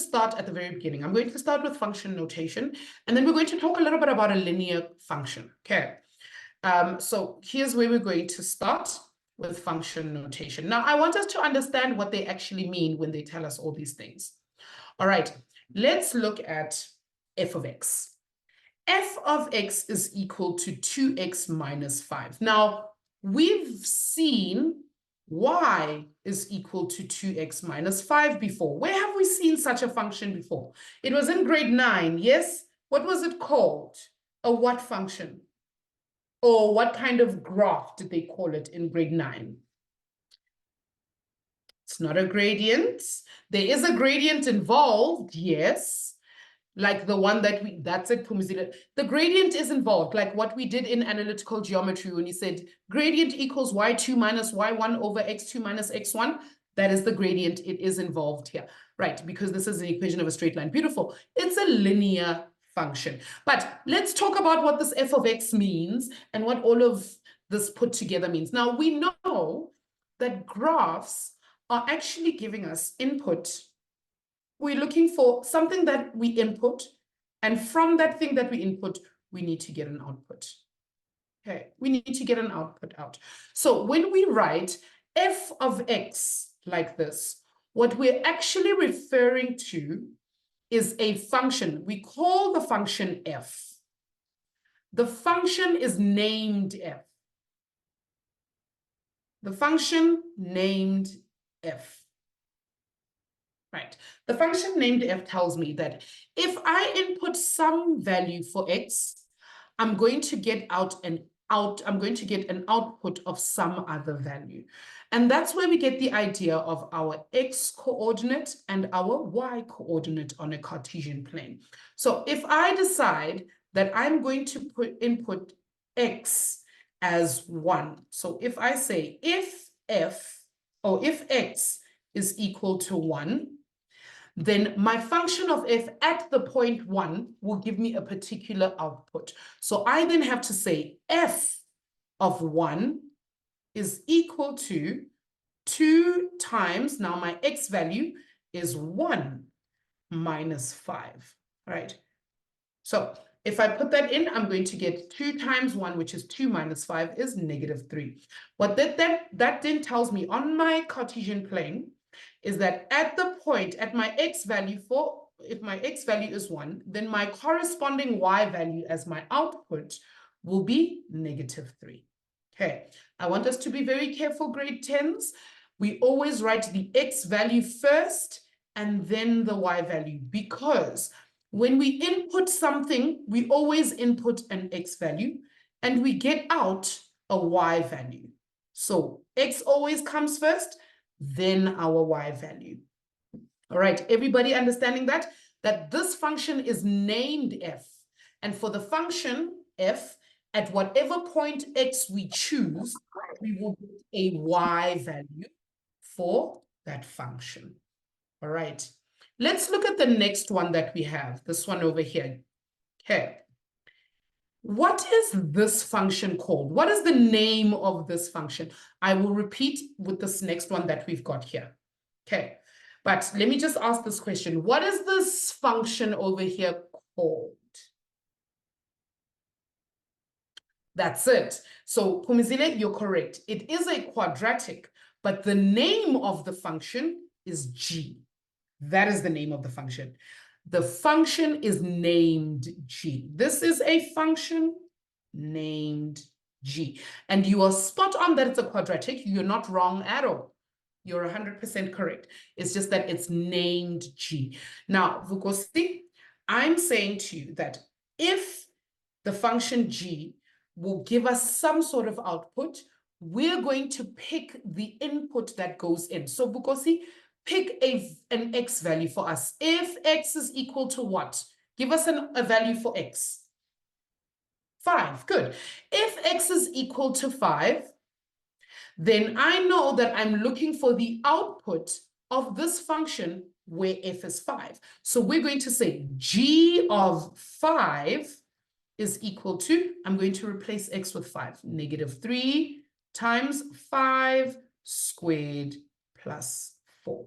start at the very beginning. I'm going to start with function notation, and then we're going to talk a little bit about a linear function, okay? So here's where we're going to start with function notation. Now, I want us to understand what they actually mean when they tell us all these things. All right, let's look at f of x. F of x is equal to 2x minus 5. Now, we've seen y is equal to 2x minus 5 before. Where have we seen such a function before? It was in grade 9, yes? What was it called? A what function? Or what kind of graph did they call it in grade 9? It's not a gradient. There is a gradient involved, yes. Like the one that that's it, Pumzile. The gradient is involved, like what we did in analytical geometry when you said gradient equals y2 minus y1 over x2 minus x1. That is the gradient. It is involved here, right? Because this is an equation of a straight line. Beautiful. It's a linear function. But let's talk about what this f of x means and what all of this put together means. Now, we know that graphs are actually giving us input. We're looking for something that we input, and from that thing that we input, we need to get an output. Okay, we need to get an output out. So when we write f of x like this, what we're actually referring to is a function. We call the function f. The function is named f. The function named f. Right. The function named f tells me that if I input some value for x, I'm going to get an output of some other value. And that's where we get the idea of our x coordinate and our y coordinate on a Cartesian plane. So if I decide that I'm going to input x as 1, so if I say if x is equal to 1, then my function of f at the point 1 will give me a particular output. So I then have to say f of 1 is equal to 2 times, now my x value is 1 minus 5, right? So if I put that in, I'm going to get 2 times 1, which is 2 minus 5 is -3. What that then tells me on my Cartesian plane is that at the point, at my x value if my x value is 1, then my corresponding y value as my output will be -3. Okay, I want us to be very careful, grade 10s. We always write the x value first and then the y value, because when we input something, we always input an x value and we get out a y value. So x always comes first, then our y value. All right, everybody understanding that? That this function is named f. And for the function f, at whatever point x we choose, we will get a y value for that function. All right, let's look at the next one that we have, this one over here. Okay. What is this function called? What is the name of this function? I will repeat with this next one that we've got here. Okay, but let me just ask this question. What is this function over here called? That's it. So, Pumizile, you're correct. It is a quadratic, but the name of the function is g. That is the name of the function. The function is named g. This is a function named g. And you are spot on that it's a quadratic. You're not wrong at all. You're 100% correct. It's just that it's named g. Now, Vukosi, I'm saying to you that if the function g will give us some sort of output, we're going to pick the input that goes in. So, Vukosi, pick an x value for us. If x is equal to what? Give us a value for x. 5, good. If x is equal to 5, then I know that I'm looking for the output of this function where f is 5. So we're going to say g of 5 is equal to, I'm going to replace x with 5, -3 times 5 squared plus 4.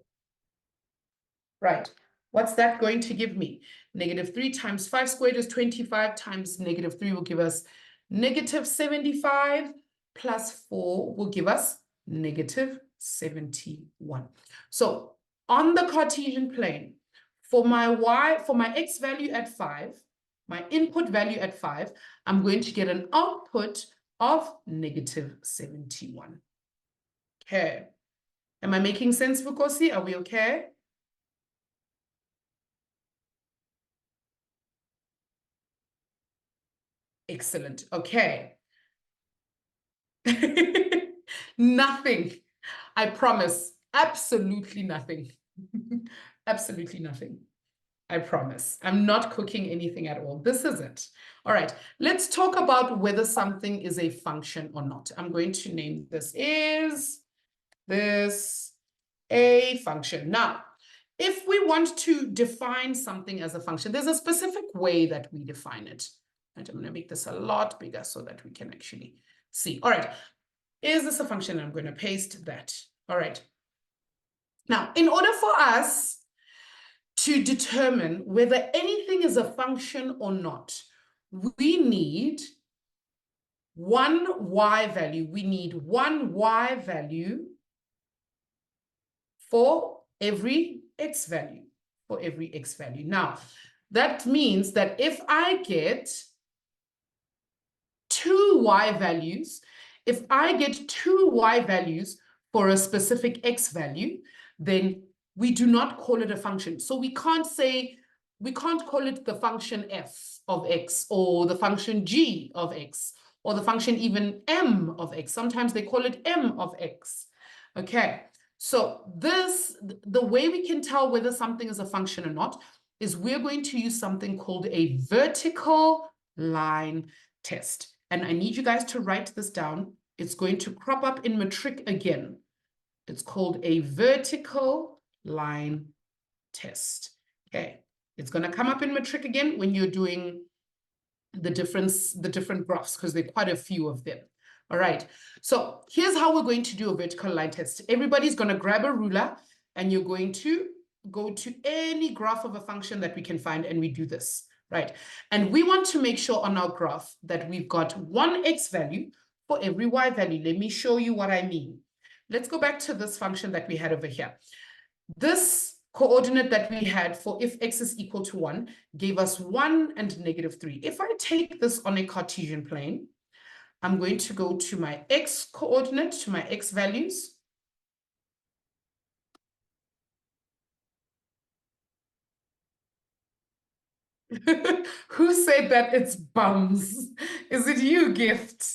Right. What's that going to give me? Negative 3 times 5 squared is 25 times negative 3 will give us negative 75 plus 4 will give us negative 71. So on the Cartesian plane, for my x value at 5, my input value at 5, I'm going to get an output of negative 71. Okay. Am I making sense, Vukosi? Are we okay? Excellent. Okay. Nothing. I promise. Absolutely nothing. Absolutely nothing. I promise. I'm not cooking anything at all. This is it. All right. Let's talk about whether something is a function or not. I'm going to name this a function. Now, if we want to define something as a function, there's a specific way that we define it. And I'm going to make this a lot bigger so that we can actually see. All right. Is this a function? I'm going to paste that. All right. Now, in order for us to determine whether anything is a function or not, we need one y value. We need one y value for every x value. For every x value. Now, that means that if I get two y values, if I get two y values for a specific x value, then we do not call it a function. So we can't call it the function f of x or the function g of x or the function even m of x. Sometimes they call it m of x. Okay, so the way we can tell whether something is a function or not is we're going to use something called a vertical line test. And I need you guys to write this down. It's going to crop up in matric again. It's called a vertical line test. Okay, it's going to come up in matric again when you're doing the different graphs, because there are quite a few of them. All right, so here's how we're going to do a vertical line test. Everybody's going to grab a ruler and you're going to go to any graph of a function that we can find, and we do this, right? And we want to make sure on our graph that we've got one x value for every y value. Let me show you what I mean. Let's go back to this function that we had over here. This coordinate that we had for if x is equal to 1 gave us 1 and negative 3. If I take this on a Cartesian plane, I'm going to go to my x coordinate, to my x values. Who said that it's bums? Is it you, Gift?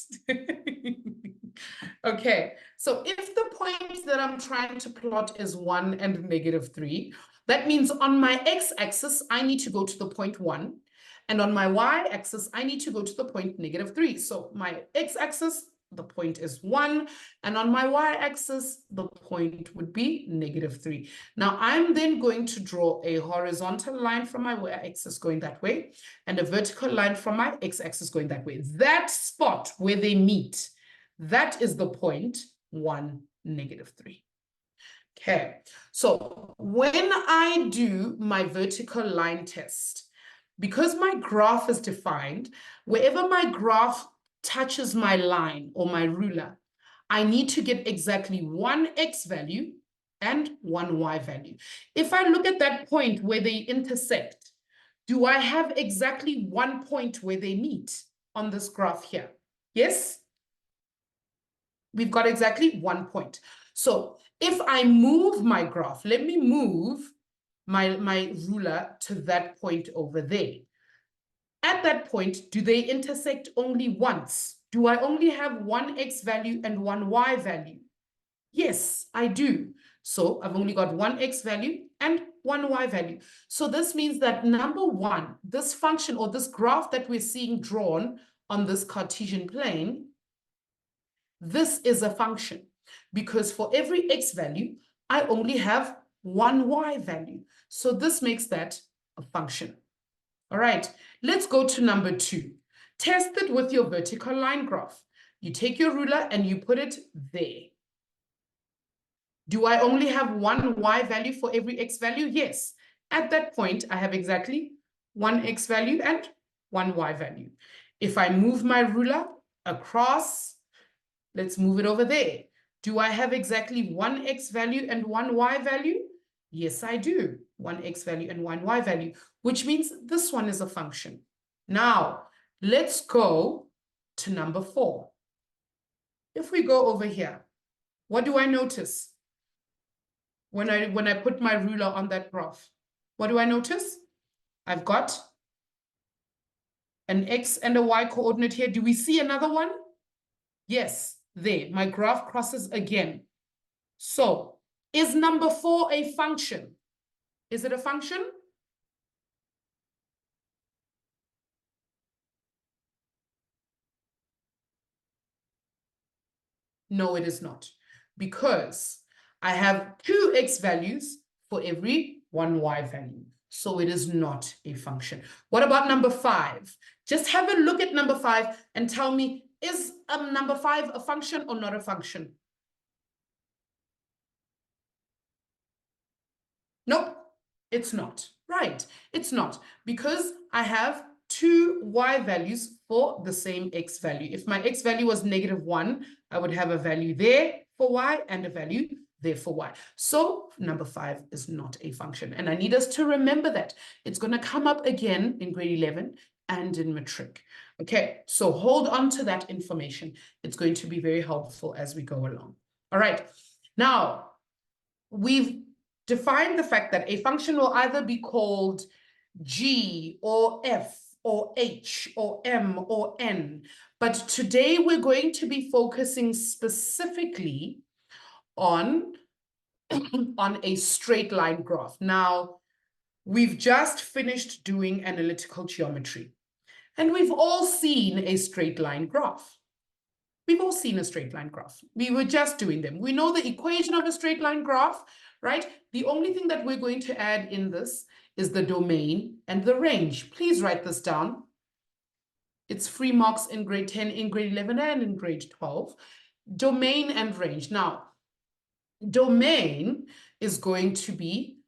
Okay, so if the point that I'm trying to plot is 1 and negative 3, that means on my x-axis, I need to go to the point 1. And on my y-axis, I need to go to the point negative 3. So my x-axis, the point is 1. And on my y-axis, the point would be negative 3. Now, I'm then going to draw a horizontal line from my y-axis going that way, and a vertical line from my x-axis going that way. That spot where they meet, that is the point 1, negative 3. Okay, so when I do my vertical line test, because my graph is defined, wherever my graph touches my line or my ruler, I need to get exactly one x value and one y value. If I look at that point where they intersect, do I have exactly one point where they meet on this graph here? Yes? We've got exactly 1 point. So if I move my graph, let me move my ruler to that point over there. At that point, do they intersect only once? Do I only have one x value and one y value? Yes, I do. So I've only got one x value and one y value. So this means that number one, this function or this graph that we're seeing drawn on this Cartesian plane, this is a function, because for every x value, I only have one y value. So this makes that a function. All right, let's go to number 2. Test it with your vertical line graph. You take your ruler and you put it there. Do I only have one y value for every x value? Yes. At that point, I have exactly one x value and one y value. If I move my ruler across, let's move it over there. Do I have exactly one x value and one y value? Yes, I do. One x value and one y value, which means this one is a function. Now, let's go to number 4. If we go over here, what do I notice when I put my ruler on that graph? What do I notice? I've got an x and a y coordinate here. Do we see another one? Yes, there. My graph crosses again. So, is number 4 a function? Is it a function? No, it is not. Because I have 2 x values for every one y value. So it is not a function. What about number 5? Just have a look at number 5 and tell me, is number 5 a function or not a function? Nope, it's not. Right, it's not. Because I have 2 y values for the same x value. If my x value was -1, I would have a value there for y and a value there for y. So number 5 is not a function. And I need us to remember that. It's going to come up again in grade 11 and in matric. Okay, so hold on to that information. It's going to be very helpful as we go along. All right, now we've defined the fact that a function will either be called g or f or h or m or n. But today we're going to be focusing specifically on, on a straight line graph. Now, we've just finished doing analytical geometry, and we've all seen a straight line graph. We've all seen a straight line graph. We were just doing them. We know the equation of a straight line graph, right? The only thing that we're going to add in this is the domain and the range. Please write this down. It's free marks in grade 10, in grade 11, and in grade 12. Domain and range. Now, domain is going to be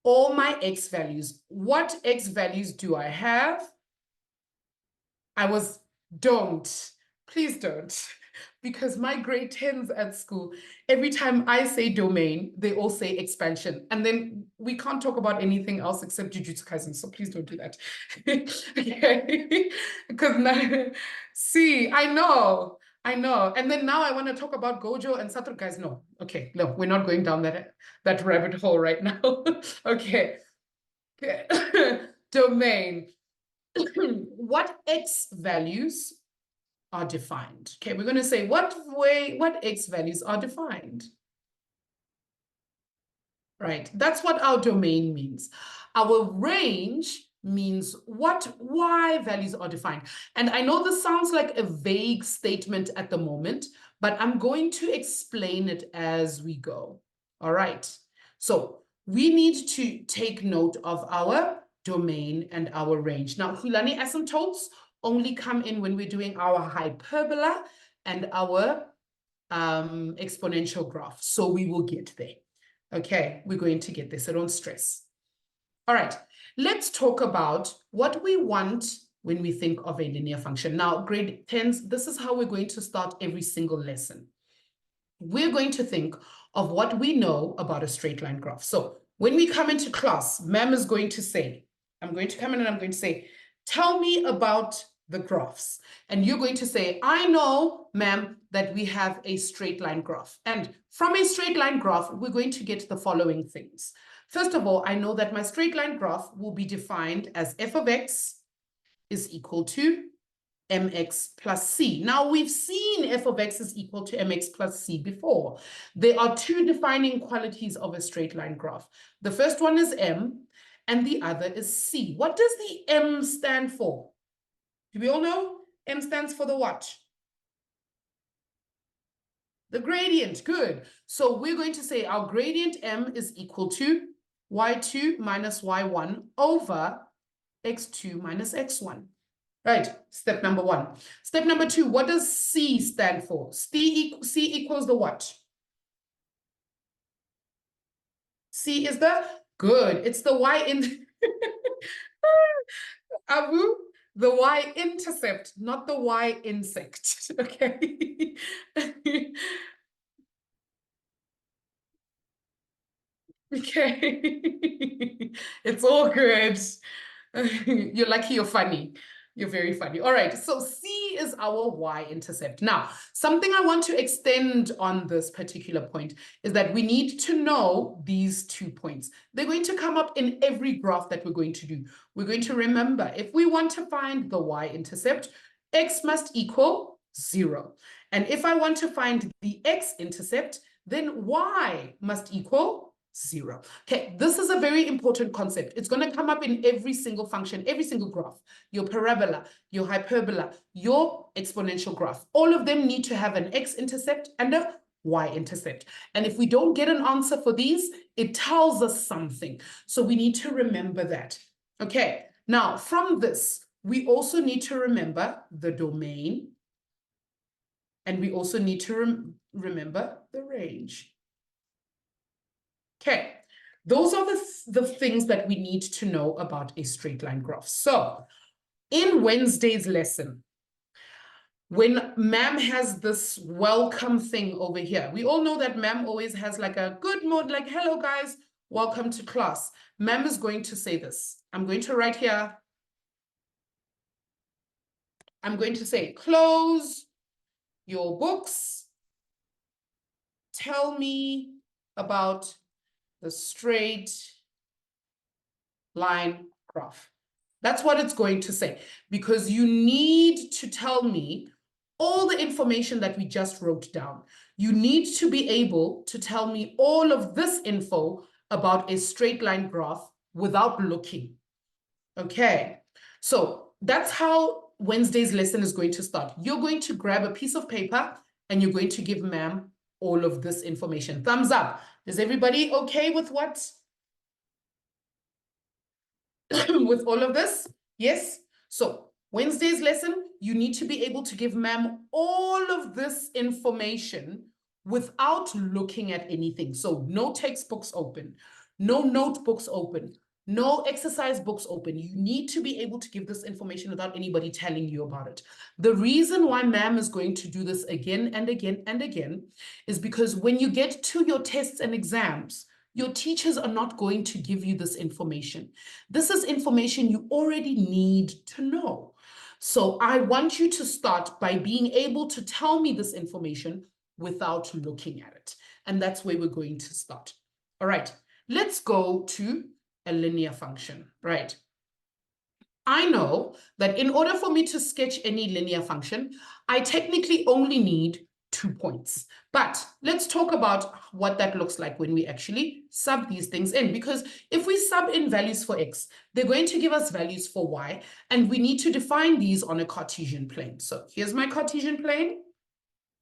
all my x values. What x values do I have? Please don't. Because my grade 10s at school, every time I say domain, they all say expansion. And then we can't talk about anything else except Jujutsu Kaisen. So please don't do that. Okay? Because now, see, I know. And then now I want to talk about Gojo and Satoru. Guys, no. Okay, no, we're not going down that rabbit hole right now. Okay. Domain. What x values are defined? Okay, we're going to say what x values are defined. Right, that's what our domain means. Our range means what y values are defined. And I know this sounds like a vague statement at the moment, but I'm going to explain it as we go. All right, so we need to take note of our domain and our range. Now, Hulani asymptotes only come in when we're doing our hyperbola and our exponential graph. So we will get there. Okay, we're going to get there, so don't stress. All right, let's talk about what we want when we think of a linear function. Now, grade 10s, this is how we're going to start every single lesson. We're going to think of what we know about a straight line graph. So when we come into class, ma'am is going to say, I'm going to come in and I'm going to say, tell me about the graphs. And you're going to say, I know, ma'am, that we have a straight line graph. And from a straight line graph, we're going to get the following things. First of all, I know that my straight line graph will be defined as f of x is equal to mx plus c. Now, we've seen f of x is equal to mx plus c before. There are two defining qualities of a straight line graph. The first one is m, and the other is c. What does the m stand for? Do we all know? M stands for the what? The gradient. Good. So we're going to say our gradient m is equal to y2 minus y1 over x2 minus x1. Right, step number 1. Step number 2, what does C stand for? C equals the what? C is the Good. It's the y in Abu, the y-intercept, not the y-insect. Okay. Okay. It's all good. You're lucky you're funny. You're very funny. All right. So C is our y-intercept. Now, something I want to extend on this particular point is that we need to know these 2 points. They're going to come up in every graph that we're going to do. We're going to remember, if we want to find the y-intercept, x must equal 0. And if I want to find the x-intercept, then y must equal 0. Okay, this is a very important concept. It's going to come up in every single function, every single graph. Your parabola, your hyperbola, your exponential graph. All of them need to have an x-intercept and a y-intercept. And if we don't get an answer for these, it tells us something. So we need to remember that. Okay, now from this, we also need to remember the domain. And we also need to remember the range. Okay, those are the things that we need to know about a straight line graph. So in Wednesday's lesson, when ma'am has this welcome thing over here, we all know that ma'am always has like a good mood, like, hello guys, welcome to class. Ma'am is going to say this. I'm going to write here. I'm going to say, close your books. Tell me about the straight line graph. That's what it's going to say, because you need to tell me all the information that we just wrote down. You need to be able to tell me all of this info about a straight line graph without looking. Okay, so that's how Wednesday's lesson is going to start. You're going to grab a piece of paper and you're going to give ma'am all of this information. Thumbs up. Is everybody okay with what? With all of this? Yes? So Wednesday's lesson, you need to be able to give ma'am all of this information without looking at anything. So no textbooks open, no notebooks open, no exercise books open. You need to be able to give this information without anybody telling you about it. The reason why ma'am is going to do this again and again and again is because when you get to your tests and exams, your teachers are not going to give you this information. This is information you already need to know. So I want you to start by being able to tell me this information without looking at it. And that's where we're going to start. All right, let's go to a linear function, right? I know that in order for me to sketch any linear function, I technically only need 2 points. But let's talk about what that looks like when we actually sub these things in. Because if we sub in values for x, they're going to give us values for y, and we need to define these on a Cartesian plane. So here's my Cartesian plane,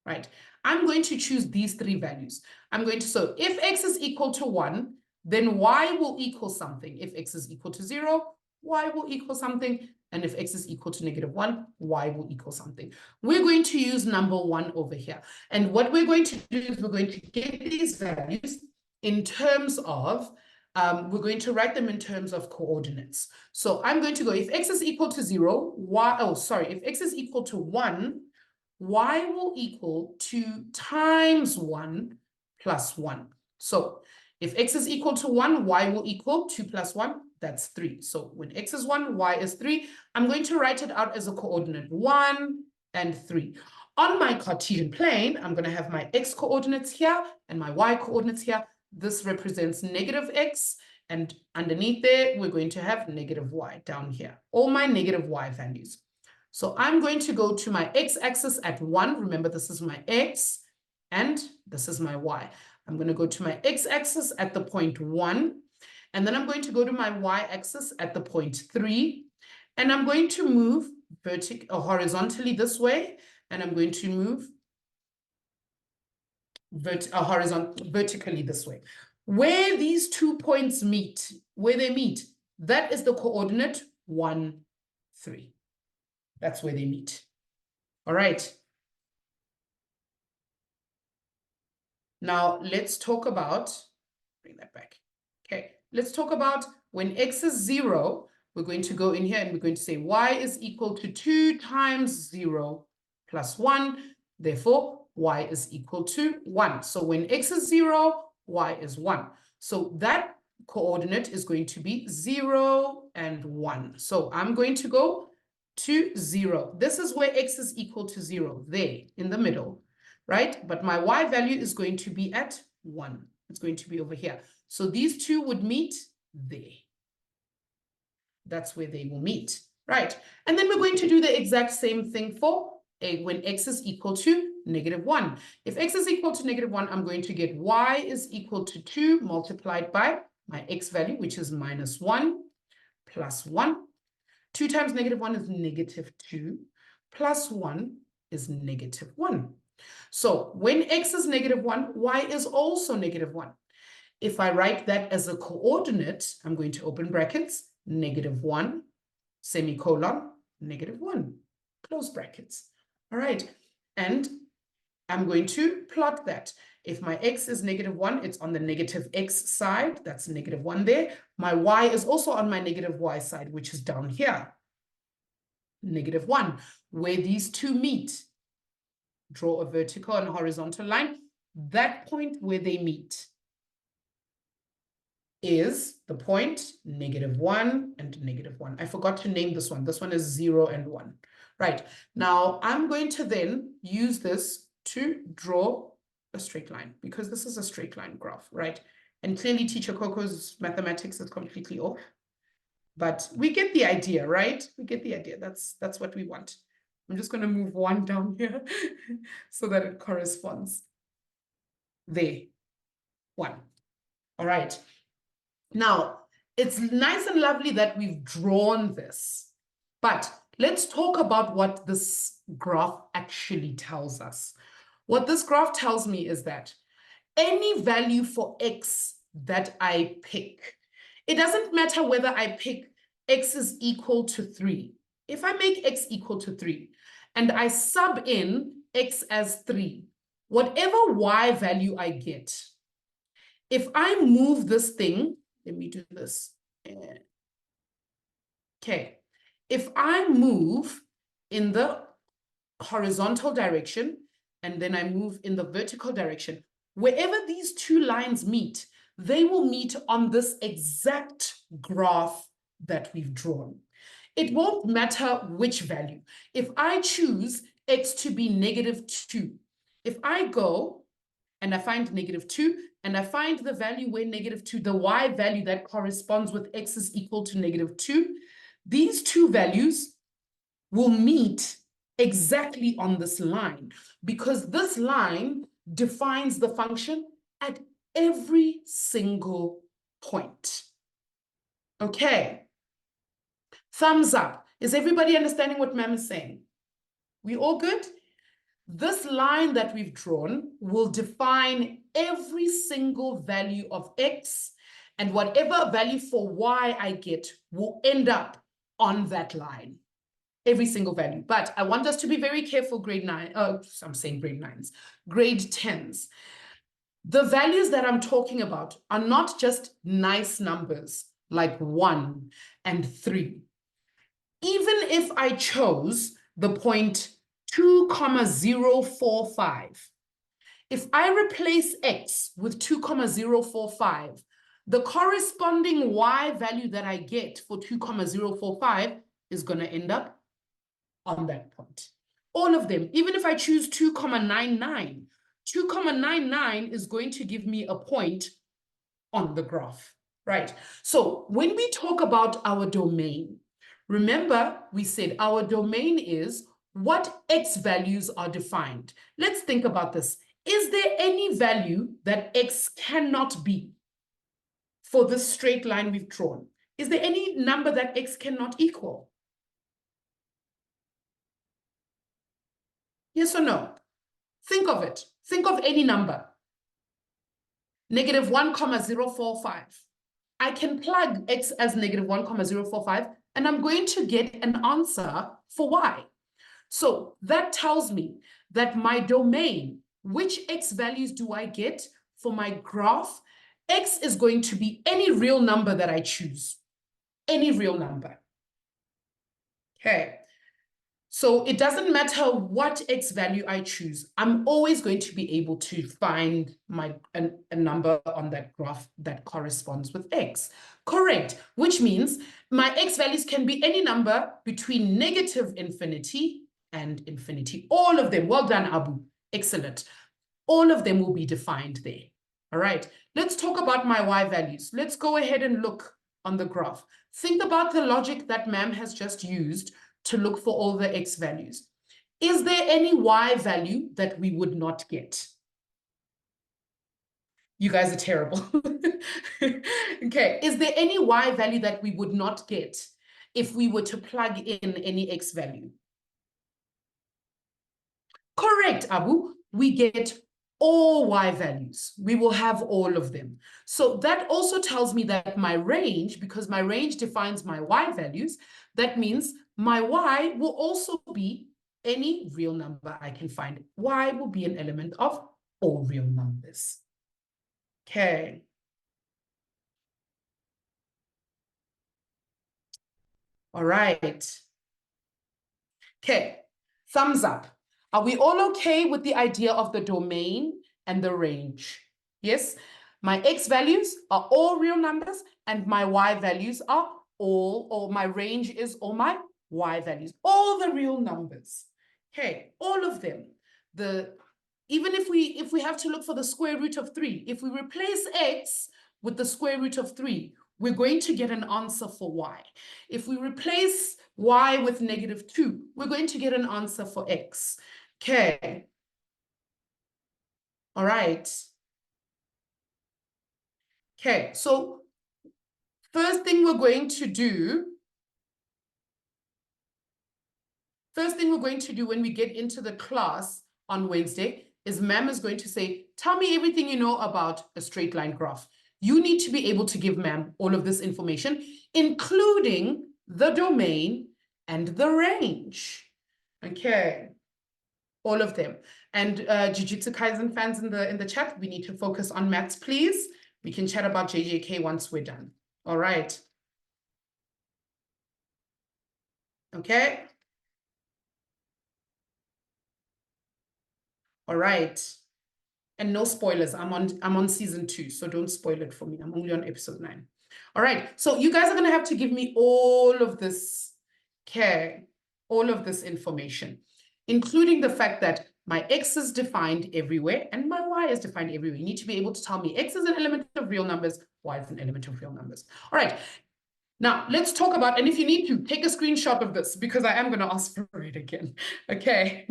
right? I'm going to choose these 3 values. I'm going to, so if x is equal to 1, then y will equal something. If x is equal to 0, y will equal something. And if x is equal to -1, y will equal something. We're going to use number 1 over here. And what we're going to do is we're going to get these values in terms of, we're going to write them in terms of coordinates. So I'm going to go, if x is equal to 0, if x is equal to 1, y will equal 2 times 1 plus 1. So if x is equal to 1, y will equal 2 plus 1, that's 3. So when x is 1, y is 3. I'm going to write it out as a coordinate 1 and 3. On my Cartesian plane, I'm going to have my x coordinates here and my y coordinates here. This represents negative x, and underneath there, we're going to have negative y down here. All my negative y values. So I'm going to go to my x-axis at 1. Remember, this is my x, and this is my y. I'm going to go to my x-axis at the point 1, and then I'm going to go to my y-axis at the point 3, and I'm going to move horizontally this way, and I'm going to move vertically this way. Where these 2 points meet, where they meet, that is the coordinate 1, 3. That's where they meet. All right. Now let's talk about, bring that back. Okay, let's talk about when x is 0, we're going to go in here and we're going to say y is equal to 2 times 0 plus 1. Therefore, y is equal to 1. So when x is 0, y is 1. So that coordinate is going to be 0 and 1. So I'm going to go to 0. This is where x is equal to 0, there in the middle, right? But my y value is going to be at 1. It's going to be over here. So these two would meet there. That's where they will meet, right? And then we're going to do the exact same thing for when x is equal to -1. If x is equal to -1, I'm going to get y is equal to 2 multiplied by my x value, which is -1 plus 1. 2 times -1 is -2, plus 1 is -1. So when x is -1, y is also -1. If I write that as a coordinate, I'm going to open brackets, -1, semicolon, -1, close brackets. All right, and I'm going to plot that. If my x is -1, it's on the negative x side, that's -1 there. My y is also on my negative y side, which is down here, -1. Where these two meet, draw a vertical and a horizontal line. That point where they meet is the point -1 and -1. I forgot to name this one. This one is 0 and 1. Right. Now I'm going to then use this to draw a straight line, because this is a straight line graph, right? And clearly Teacher Coco's mathematics is completely off. But we get the idea, right? We get the idea. That's what we want. I'm just going to move one down here so that it corresponds. There. 1. All right. Now, it's nice and lovely that we've drawn this, but let's talk about what this graph actually tells us. What this graph tells me is that any value for x that I pick, it doesn't matter whether I pick x is equal to 3. If I make x equal to 3 and I sub in x as 3, whatever y value I get, if I move this thing, let me do this. Okay. If I move in the horizontal direction and then I move in the vertical direction, wherever these two lines meet, they will meet on this exact graph that we've drawn. It won't matter which value. If I choose x to be -2, if I go and I find -2, and I find the value where -2, the y value that corresponds with x is equal to -2, these two values will meet exactly on this line, because this line defines the function at every single point. Okay. Thumbs up. Is everybody understanding what Ma'am is saying? We all good? This line that we've drawn will define every single value of x, and whatever value for y I get will end up on that line. Every single value. But I want us to be very careful, grade 9. I'm saying grade 9s, grade 10s. The values that I'm talking about are not just nice numbers like 1 and 3. Even if I chose the point 2,045, if I replace x with 2,045, the corresponding y value that I get for 2,045 is going to end up on that point. All of them, even if I choose 2,99, 2,99 is going to give me a point on the graph, right? So when we talk about our domain, remember we said our domain is what x values are defined. Let's think about this. Is there any value that x cannot be for this straight line we've drawn? Is there any number that x cannot equal? Yes or no? Think of it. Think of any number. -1,045. I can plug x as -1,045, and I'm going to get an answer for y. So that tells me that my domain, which x values do I get for my graph, X is going to be any real number that I choose. Any real number. Okay. So it doesn't matter what X value I choose. I'm always going to be able to find a number on that graph that corresponds with X. Correct. Which means my X values can be any number between negative infinity and infinity. All of them. Well done, Abu. Excellent. All of them will be defined there. All right. Let's talk about my Y values. Let's go ahead and look on the graph. Think about the logic that ma'am has just used to look for all the X values. Is there any Y value that we would not get? You guys are terrible. Okay, is there any Y value that we would not get if we were to plug in any X value? Correct, Abu. We get all Y values. We will have all of them. So that also tells me that my range, because my range defines my Y values, that means my Y will also be any real number I can find. Y will be an element of all real numbers. Okay. All right. Okay. Thumbs up. Are we all okay with the idea of the domain and the range? Yes. My X values are all real numbers and my Y values are all, or my range is all my Y values, all the real numbers. Okay, all of them. Even if we have to look for the square root of 3, if we replace X with the square root of 3, we're going to get an answer for Y. If we replace Y with -2, we're going to get an answer for X. Okay. All right. Okay, so first thing we're going to do when we get into the class on Wednesday is ma'am is going to say, tell me everything you know about a straight line graph. You need to be able to give ma'am all of this information, including the domain and the range. Okay, all of them. And Jujutsu Kaisen fans in the chat, we need to focus on maths, please. We can chat about JJK once we're done. All right. Okay. All right. And no spoilers. I'm on season 2, so don't spoil it for me. I'm only on episode 9. All right. So you guys are going to have to give me all of this care, all of this information, including the fact that my X is defined everywhere and my Y is defined everywhere. You need to be able to tell me X is an element of real numbers, Y is an element of real numbers. All right. Now, let's talk about, and if you need to, take a screenshot of this because I am going to ask for it again. Okay.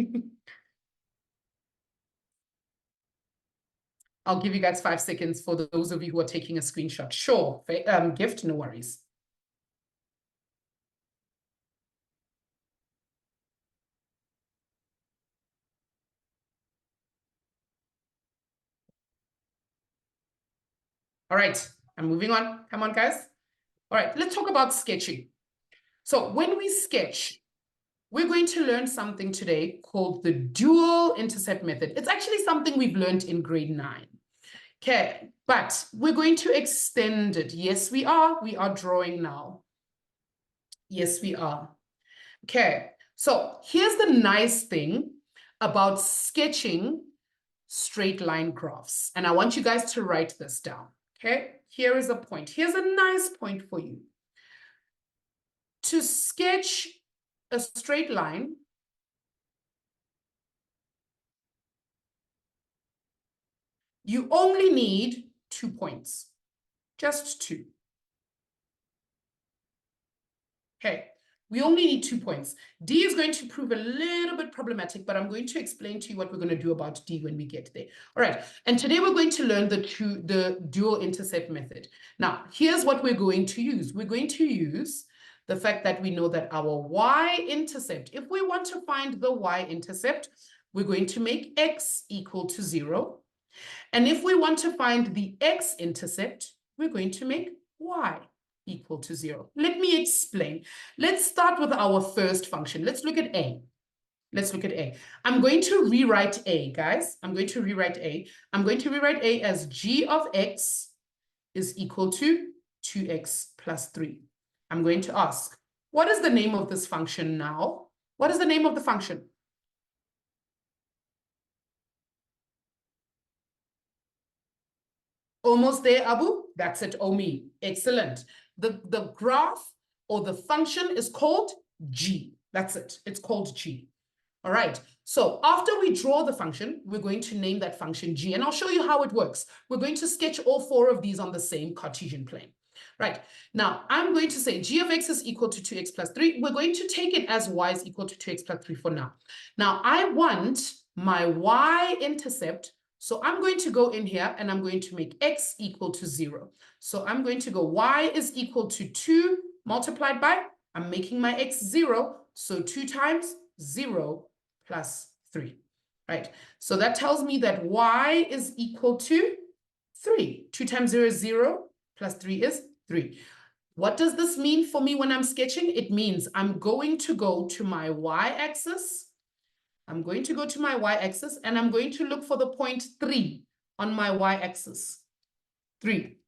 I'll give you guys 5 seconds for those of you who are taking a screenshot. Sure, gift, no worries. All right, I'm moving on. Come on, guys. All right, let's talk about sketching. So when we sketch, we're going to learn something today called the dual intercept method. It's actually something we've learned in grade 9. Okay, but we're going to extend it. Yes, we are. We are drawing now. Yes, we are. Okay, so here's the nice thing about sketching straight line graphs. And I want you guys to write this down. Okay, here is a point. Here's a nice point for you. To sketch a straight line, you only need 2 points, just 2. Okay, we only need 2 points. D is going to prove a little bit problematic, but I'm going to explain to you what we're going to do about D when we get there. All right, and today we're going to learn the dual intercept method. Now, here's what we're going to use. We're going to use the fact that we know that our y-intercept, if we want to find the y-intercept, we're going to make x equal to 0. And if we want to find the x-intercept, we're going to make y equal to 0. Let me explain. Let's start with our first function. Let's look at A. Let's look at A. I'm going to rewrite A, guys. I'm going to rewrite A. I'm going to rewrite A as g of x is equal to 2x plus 3. I'm going to ask, what is the name of this function now? What is the name of the function? Almost there, Abu? That's it, Omi. Excellent. The graph or the function is called G. That's it. It's called G. All right. So after we draw the function, we're going to name that function G. And I'll show you how it works. We're going to sketch all 4 of these on the same Cartesian plane. Right. Now, I'm going to say g of x is equal to 2x plus 3. We're going to take it as y is equal to 2x plus 3 for now. Now, I want my y-intercept. So I'm going to go in here and I'm going to make x equal to 0. So I'm going to go y is equal to 2 multiplied by, I'm making my x 0. So 2 times 0 plus 3. Right. So that tells me that y is equal to 3. 2 times 0 is 0. Plus 3 is 3. What does this mean for me when I'm sketching? It means I'm going to go to my y-axis. I'm going to go to my y-axis and I'm going to look for the point 3 on my y-axis. 3.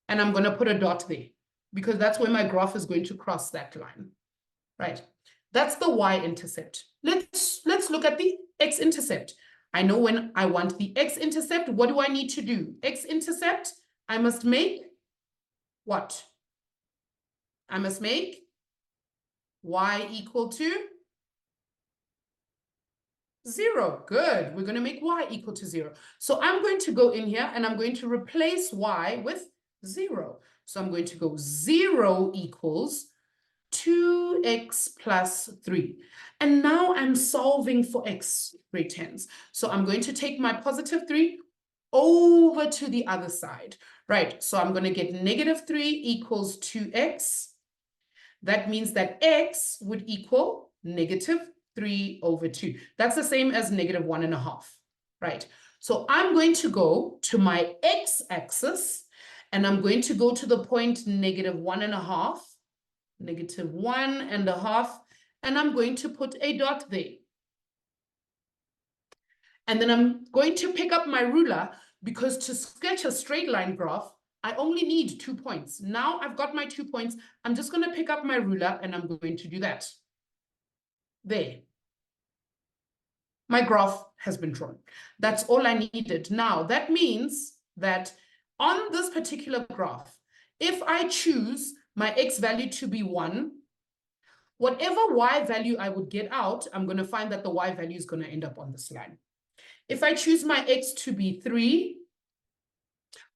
And I'm going to put a dot there because that's where my graph is going to cross that line. Right? That's the y-intercept. Let's look at the x-intercept. I know when I want the x-intercept, what do I need to do? X-intercept, I must make what? I must make y equal to 0. Good. We're going to make y equal to 0. So I'm going to go in here and I'm going to replace y with 0. So I'm going to go 0 equals 2x plus 3. And now I'm solving for x, grade 10s. So I'm going to take my positive 3 over to the other side. Right, so I'm going to get negative 3 equals 2x. That means that x would equal negative 3 over 2. That's the same as negative 1.5. Right, so I'm going to go to my x-axis, and I'm going to go to the point negative 1.5, negative 1.5, and I'm going to put a dot there. And then I'm going to pick up my ruler, because to sketch a straight line graph, I only need 2 points. Now I've got my 2 points. I'm just going to pick up my ruler and I'm going to do that. There. My graph has been drawn. That's all I needed. Now, that means that on this particular graph, if I choose my x value to be 1, whatever y value I would get out, I'm going to find that the y value is going to end up on this line. If I choose my x to be 3,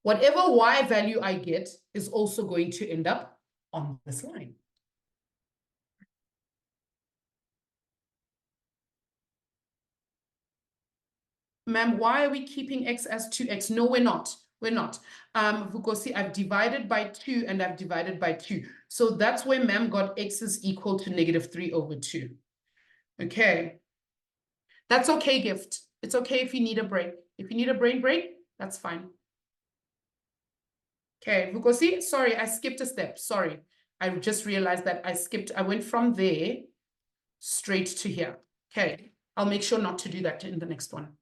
whatever y value I get is also going to end up on this line. Ma'am, why are we keeping x as 2x? No, we're not. We're not. Because see, I've divided by 2 and I've divided by 2. So that's where ma'am got x is equal to negative 3 over 2. Okay. That's okay, Gift. It's okay if you need a break. If you need a brain break, that's fine. Okay, Vukosi, sorry, I skipped a step. Sorry. I just realized that I went from there straight to here. Okay, I'll make sure not to do that in the next one.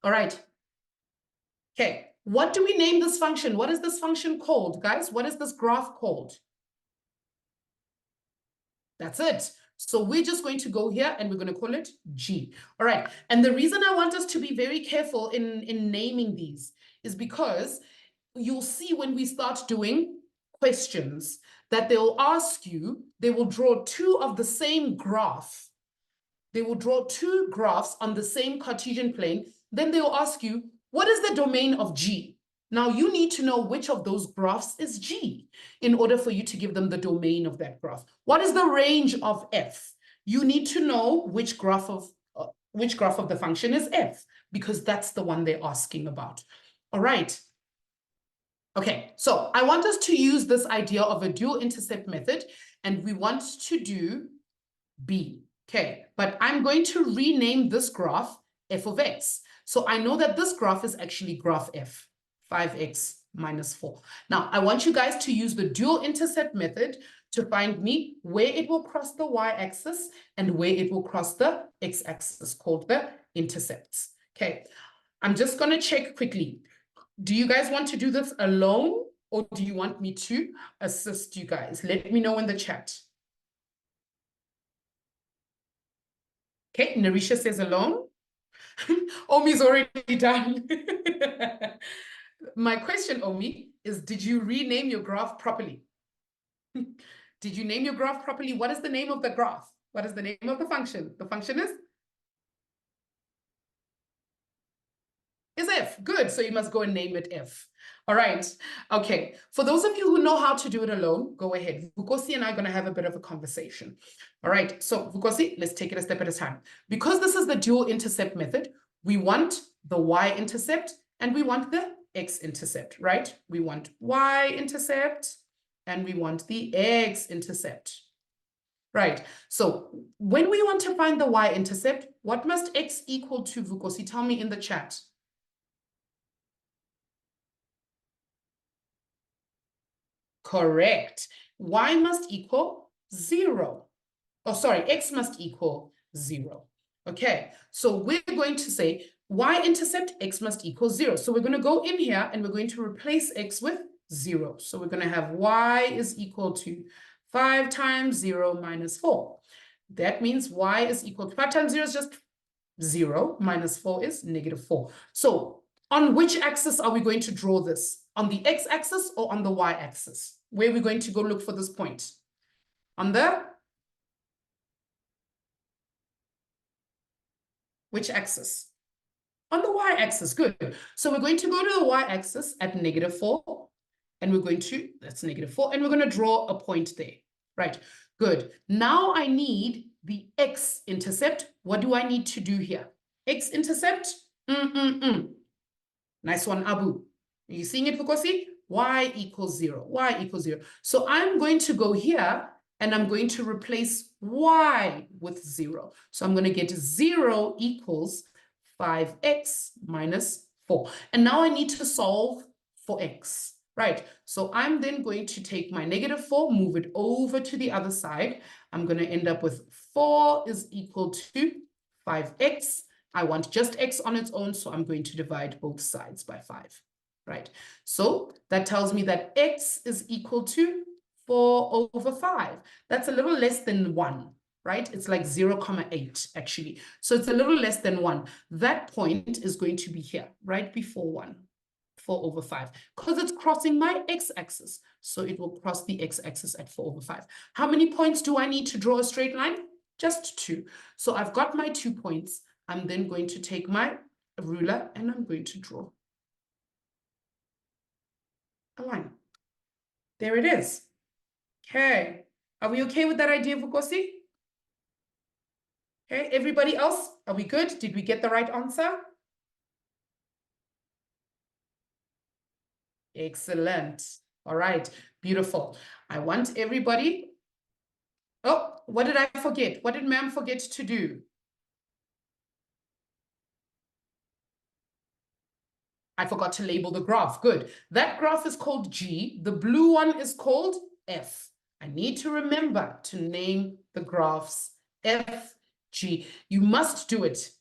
All right. Okay, what do we name this function? What is this function called, guys? What is this graph called? That's it. So we're just going to go here and we're going to call it G. All right. And the reason I want us to be very careful in naming these is because you'll see when we start doing questions that they'll ask you, they will draw 2 of the same graph. They will draw 2 graphs on the same Cartesian plane. Then they will ask you, what is the domain of G? Now you need to know which of those graphs is G in order for you to give them the domain of that graph. What is the range of F? You need to know which graph of the function is F, because that's the one they're asking about. All right. Okay, so I want us to use this idea of a dual intercept method, and we want to do B. Okay, but I'm going to rename this graph f of x. So I know that this graph is actually graph f, 5x minus 4. Now, I want you guys to use the dual intercept method to find me where it will cross the y-axis and where it will cross the x-axis, called the intercepts. Okay, I'm just going to check quickly. Do you guys want to do this alone, or do you want me to assist you guys? Let me know in the chat. Okay, Narisha says alone. Omi's already done. My question, Omi, is did you rename your graph properly? Did you name your graph properly? What is the name of the graph? What is the name of the function? The function is f. Good. So you must go and name it f. All right. Okay. For those of you who know how to do it alone, go ahead. Vukosi and I are going to have a bit of a conversation. All right. So Vukosi, let's take it a step at a time. Because this is the dual intercept method, we want the y-intercept and we want the x-intercept, right? We want y-intercept and we want the x-intercept. Right. So when we want to find the y-intercept, what must x equal to, Vukosi? Tell me in the chat. Correct. Y must equal 0. Oh, sorry, x must equal 0. Okay, so we're going to say y-intercept x must equal 0. So we're going to go in here and we're going to replace x with 0. So we're going to have y is equal to 5 times 0 minus 4. That means y is equal to 5 times 0 is just 0 minus 4 is -4. So on which axis are we going to draw this? On the x-axis or on the y-axis? Where are we going to go look for this point? On the which axis? On the y-axis, good. So we're going to go to the y-axis at -4, and we're going to, that's -4, and we're going to draw a point there. Right, good. Now I need the x-intercept. What do I need to do here? X-intercept? Nice one, Abu. Are you seeing it, Vukosi? Y equals 0, y equals 0. So I'm going to go here and I'm going to replace y with 0. So I'm going to get 0 equals 5x minus 4. And now I need to solve for x, right? So I'm then going to take my -4, move it over to the other side. I'm going to end up with 4 is equal to 5x. I want just x on its own, so I'm going to divide both sides by 5, right? So that tells me that x is equal to 4 over 5. That's a little less than 1, right? It's like 0,8 actually. So it's a little less than 1. That point is going to be here, right before 1, 4 over 5, because it's crossing my x-axis. So it will cross the x-axis at 4 over 5. How many points do I need to draw a straight line? Just 2. So I've got my 2 points. I'm then going to take my ruler and I'm going to draw a line. There it is. Okay. Are we okay with that idea, Vukosi? Okay, everybody else, are we good? Did we get the right answer? Excellent. All right, beautiful. I want everybody. Oh, what did I forget? What did ma'am forget to do? I forgot to label the graph. Good. That graph is called G. The blue one is called F. I need to remember to name the graphs F, G. You must do it.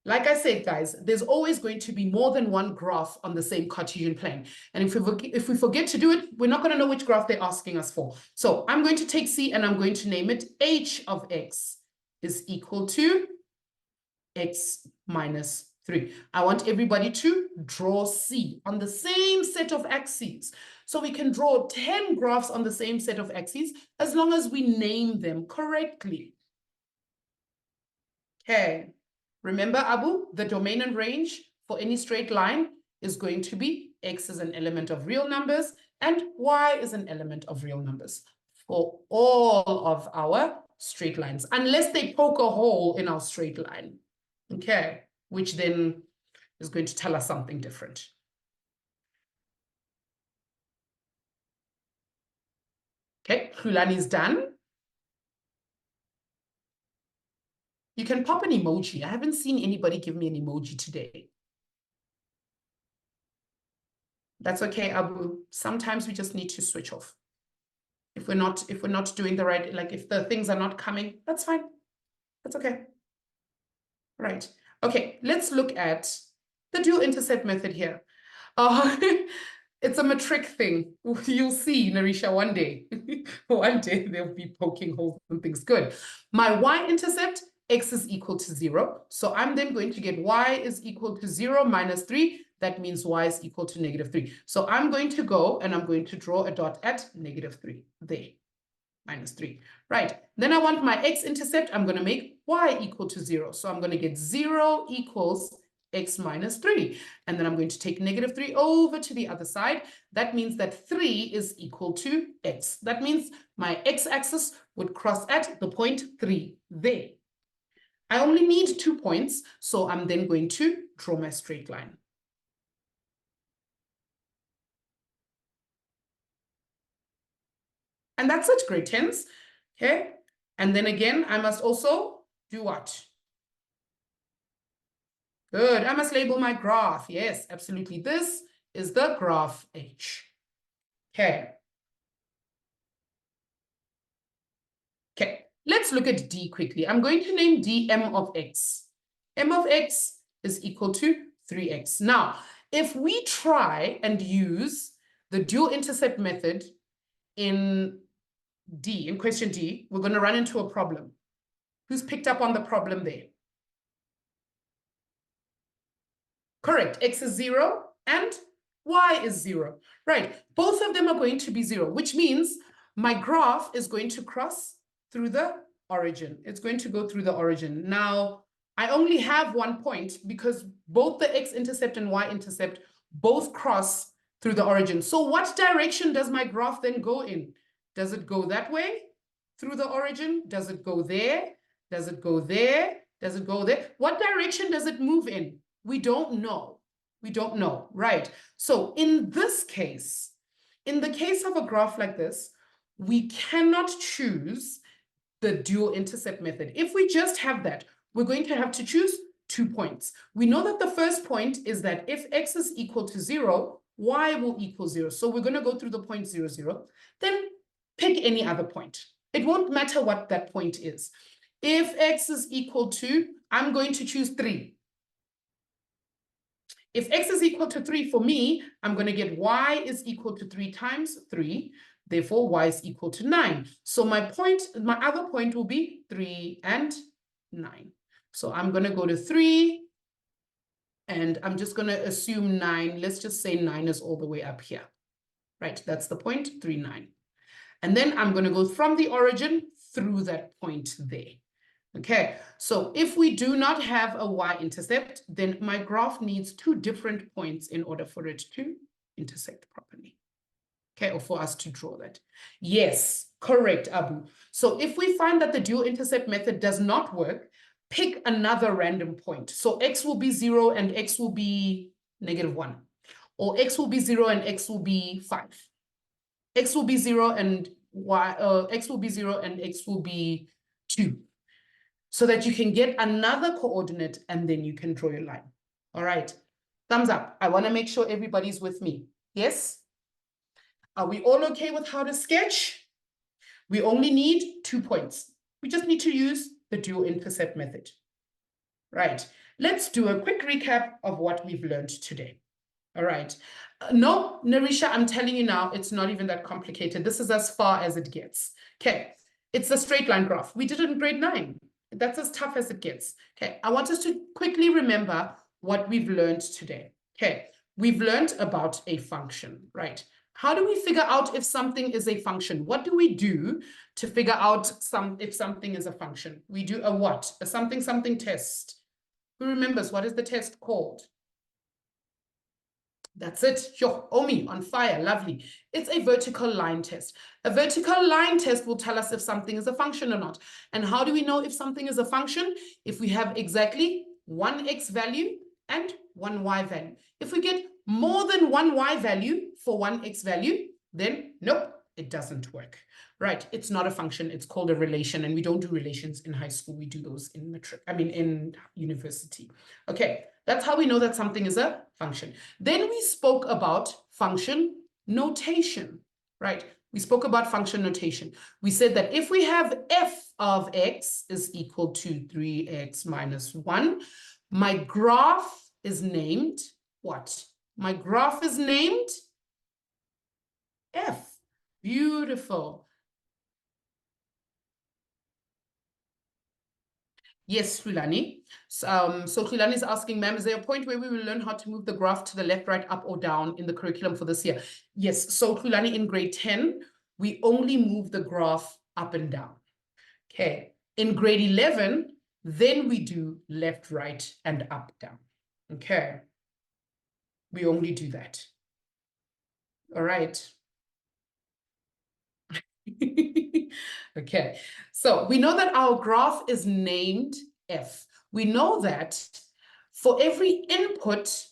Like I said, guys, there's always going to be more than one graph on the same Cartesian plane. And if we forget to do it, we're not going to know which graph they're asking us for. So I'm going to take C and I'm going to name it H of X is equal to X minus 3. I want everybody to draw C on the same set of axes. So we can draw 10 graphs on the same set of axes as long as we name them correctly. Okay. Remember, Abu, the domain and range for any straight line is going to be X is an element of real numbers and Y is an element of real numbers for all of our straight lines, unless they poke a hole in our straight line. Okay, which then is going to tell us something different. Okay, Khulani is done. You can pop an emoji. I haven't seen anybody give me an emoji today. That's okay, Abu. Sometimes we just need to switch off. If we're not doing the right, like if the things are not coming, that's fine. That's okay. Right. Okay, let's look at the dual intercept method here. It's a metric thing. You'll see, Narisha, one day. One day they'll be poking holes and things. Good. My y-intercept, x is equal to 0. So I'm then going to get y is equal to 0 minus 3. That means y is equal to negative 3. So I'm going to go and I'm going to draw a dot at negative 3. There. Minus 3. Right. Then I want my x-intercept. I'm going to make y equal to 0. So I'm going to get 0 equals x minus 3. And then I'm going to take negative 3 over to the other side. That means that 3 is equal to x. That means my x-axis would cross at the point 3 there. I only need 2 points, so I'm then going to draw my straight line. And that's it, grade 10s. Okay. And then again, I must also do what? Good. I must label my graph. Yes, absolutely. This is the graph H. Okay. Okay. Let's look at D quickly. I'm going to name D m of x. M of x is equal to 3x. Now, if we try and use the dual intercept method in D, in question D, we're going to run into a problem. Who's picked up on the problem there? Correct. X is 0 and y is 0. Right. Both of them are going to be 0, which means my graph is going to cross through the origin. It's going to go through the origin. Now, I only have 1 point because both the x-intercept and y-intercept both cross through the origin. So what direction does my graph then go in? Does it go that way through the origin? Does it go there? Does it go there? Does it go there? What direction does it move in? We don't know. We don't know, right? So in this case, in the case of a graph like this, we cannot choose the dual intercept method. If we just have that, we're going to have to choose 2 points. We know that the first point is that if x is equal to 0, y will equal 0. So we're going to go through the point 0, 0. Then pick any other point. It won't matter what that point is. If x is equal to, I'm going to choose 3. If x is equal to 3 for me, I'm going to get y is equal to 3 times 3. Therefore, y is equal to 9. So my other point will be 3 and 9. So I'm going to go to 3, and I'm just going to assume 9. Let's just say 9 is all the way up here. Right, that's the point, 3, 9. And then I'm going to go from the origin through that point there. Okay, so if we do not have a y-intercept, then my graph needs 2 different points in order for it to intersect properly. Okay, or for us to draw that. Yes, correct, Abu. So if we find that the dual intercept method does not work, pick another random point. So x will be 0 and x will be -1. Or x will be 0 and x will be 5. X will be 0 and x will be 0 and x will be 2. So that you can get another coordinate and then you can draw your line. All right. Thumbs up. I want to make sure everybody's with me. Yes? Are we all okay with how to sketch? We only need 2 points. We just need to use the dual intercept method. Right. Let's do a quick recap of what we've learned today. All right. No, Narisha, I'm telling you now, it's not even that complicated. This is as far as it gets. Okay. It's a straight line graph. We did it in grade 9. That's as tough as it gets. Okay, I want us to quickly remember what we've learned today. Okay, we've learned about a function, right? How do we figure out if something is a function? What do we do to figure out if something is a function? We do a what? A something test. Who remembers what is the test called? That's it. Yo, Omi, on fire. Lovely. It's a vertical line test. A vertical line test will tell us if something is a function or not. And how do we know if something is a function? If we have exactly one x value and one y value. If we get more than one y value for one x value, then nope, it doesn't work. Right? It's not a function. It's called a relation. And we don't do relations in high school. We do those in university. Okay. That's how we know that something is a function. Then we spoke about function notation, right? We spoke about function notation. We said that if we have f of x is equal to 3x minus 1, my graph is named what? My graph is named F. Beautiful. Yes, Khulani. So Khulani is asking, ma'am, is there a point where we will learn how to move the graph to the left, right, up, or down in the curriculum for this year? Yes. So Khulani, in grade 10, we only move the graph up and down. Okay. In grade 11, then we do left, right, and up, down. Okay. We only do that. All right. Okay. So we know that our graph is named F. We know that for every input,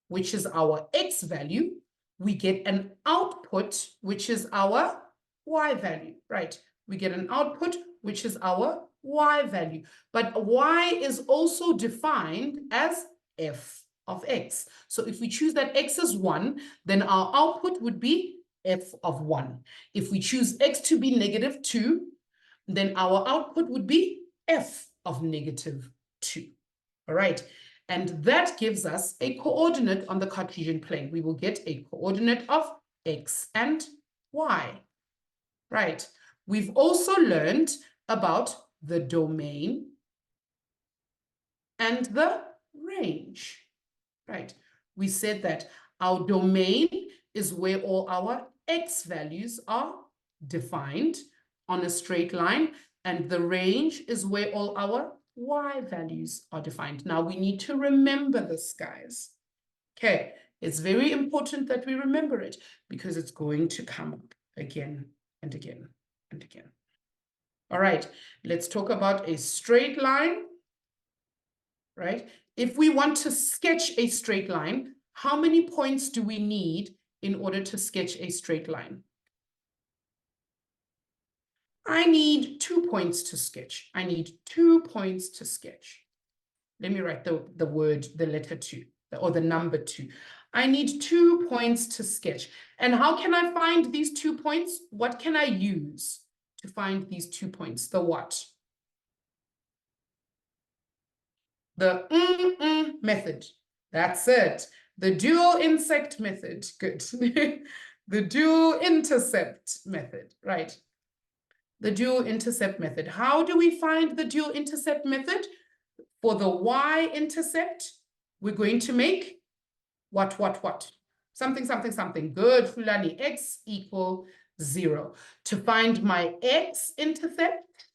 which is our X value, we get an output, which is our Y value, right? We get an output, which is our Y value. But Y is also defined as F of X. So if we choose that X is 1, then our output would be F of 1. If we choose X to be negative 2, then our output would be F of negative 2. All right. And that gives us a coordinate on the Cartesian plane. We will get a coordinate of X and Y. Right. We've also learned about the domain and the range. Right. We said that our domain is where all our X values are defined on a straight line, and the range is where all our Y values are defined. Now we need to remember this, guys. Okay, it's very important that we remember it because it's going to come up again and again and again. All right, let's talk about a straight line, right? If we want to sketch a straight line, how many points do we need in order to sketch a straight line? I need 2 points to sketch. I need 2 points to sketch. Let me write the word, the letter 2, or the number 2. I need 2 points to sketch. And how can I find these 2 points? What can I use to find these 2 points? The what? The method. That's it. The dual insect method. Good. The dual intercept method, right? The dual intercept method. How do we find the dual intercept method? For the y-intercept, we're going to make what? Something, something, something. Good, Fulani. X equal 0. To find my x-intercept,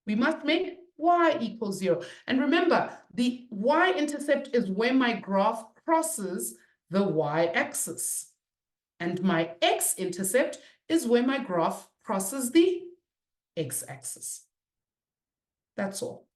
we must make y equals 0. And remember, the y-intercept is where my graph crosses the y-axis. And my x-intercept is where my graph crosses the x-axis. That's all.